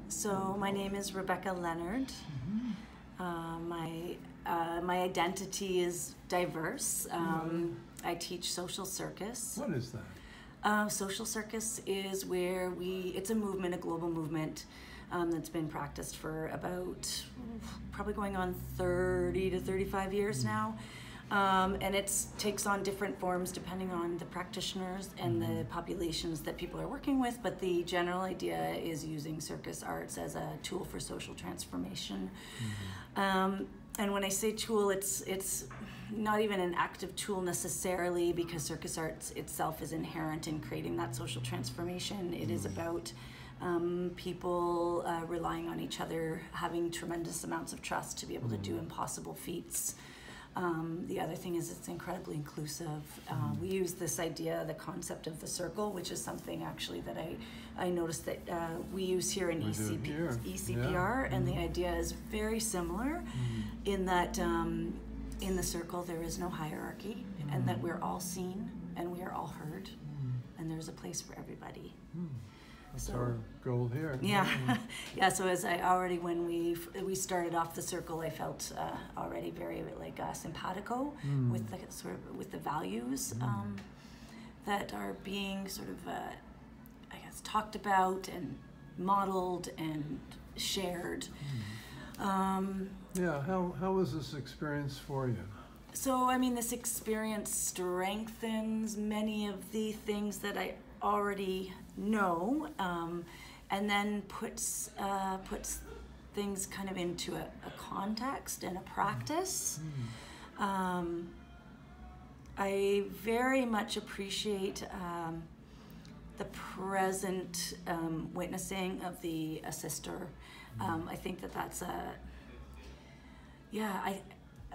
So my name is Rebecca Leonard. My identity is diverse. I teach social circus. What is that? Social circus is where it's a movement, a global movement that's been practiced for about probably going on 30 to 35 years now. And it takes on different forms depending on the practitioners and the populations that people are working with, but the general idea is using circus arts as a tool for social transformation. And when I say tool, it's not even an active tool necessarily, because circus arts itself is inherent in creating that social transformation. It is about people relying on each other, having tremendous amounts of trust to be able to do impossible feats. The other thing is it's incredibly inclusive. We use this idea, the concept of the circle, which is something actually that I noticed that we use here in eCPR, and the idea is very similar in that in the circle there is no hierarchy, and that we're all seen and we are all heard, and there's a place for everybody. That's our goal here. Yeah, yeah. So as I already, when we started off the circle, I felt already very like simpatico with the with the values that are being sort of, I guess, talked about and modeled and shared. Yeah. How was this experience for you? So I mean, this experience strengthens many of the things that I already know, and then puts things kind of into a context and a practice. I very much appreciate the present witnessing of the assister. I think that's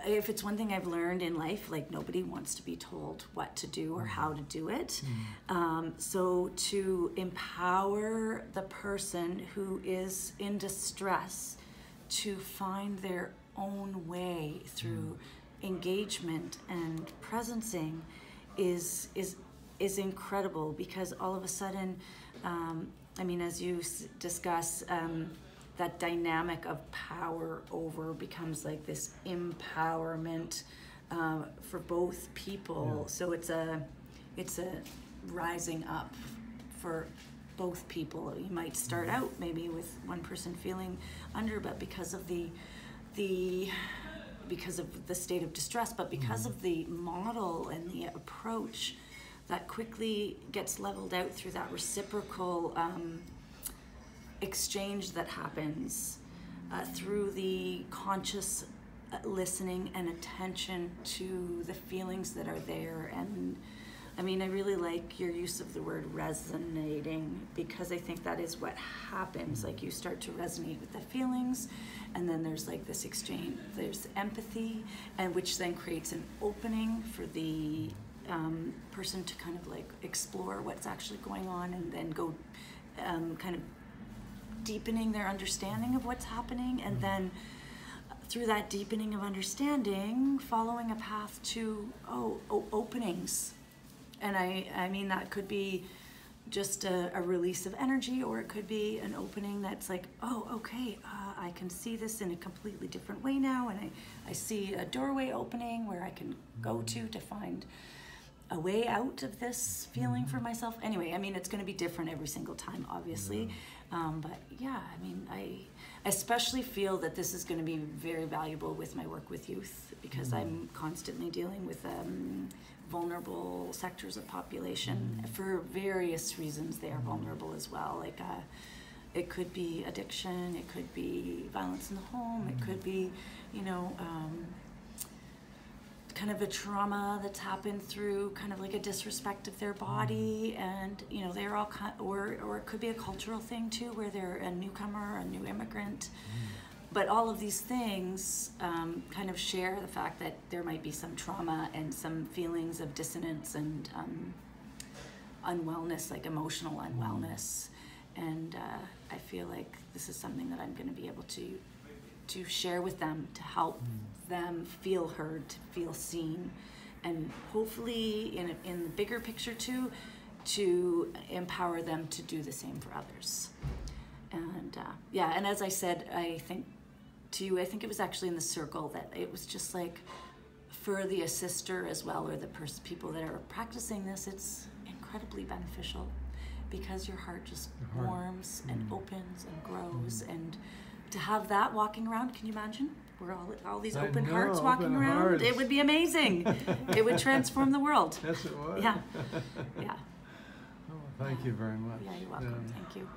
if it's one thing I've learned in life, like nobody wants to be told what to do or how to do it. So to empower the person who is in distress to find their own way through engagement and presencing is incredible, because all of a sudden, I mean, as you discuss, that dynamic of power over becomes like this empowerment for both people. So it's a rising up for both people. You might start out maybe with one person feeling under, but because of the state of distress, but because of the model and the approach, that quickly gets leveled out through that reciprocal exchange that happens through the conscious listening and attention to the feelings that are there. And I mean, I really like your use of the word resonating, because I think that is what happens. Like, you start to resonate with the feelings, and then there's like this exchange, there's empathy, and which then creates an opening for the person to kind of like explore what's actually going on, and then go kind of deepening their understanding of what's happening, and then through that deepening of understanding, following a path to openings. And I mean, that could be just a release of energy, or it could be an opening that's like, oh, okay, I can see this in a completely different way now, and I see a doorway opening where I can go to find a way out of this feeling for myself. Anyway, I mean, it's going to be different every single time, obviously. But yeah, I mean, I especially feel that this is going to be very valuable with my work with youth, because I'm constantly dealing with vulnerable sectors of population. For various reasons, they are vulnerable as well. Like, it could be addiction, it could be violence in the home, it could be, kind of a trauma that's happened through kind of like a disrespect of their body, and they're all or it could be a cultural thing too, where they're a newcomer, a new immigrant. But all of these things kind of share the fact that there might be some trauma and some feelings of dissonance and unwellness, like emotional unwellness. And I feel like this is something that I'm going to be able to share with them, to help them feel heard, to feel seen, and hopefully in the bigger picture too, to empower them to do the same for others. And yeah, and as I said, I think to you, I think it was actually in the circle that it was just like for the assister as well, or the people that are practicing this, it's incredibly beneficial because your heart just warms and opens and grows, and to have that walking around, can you imagine? We're all these open hearts walking around. Hearts. It would be amazing. It would transform the world. Yes, it would. Yeah, yeah. Oh, thank you very much. Yeah, you're welcome. Thank you.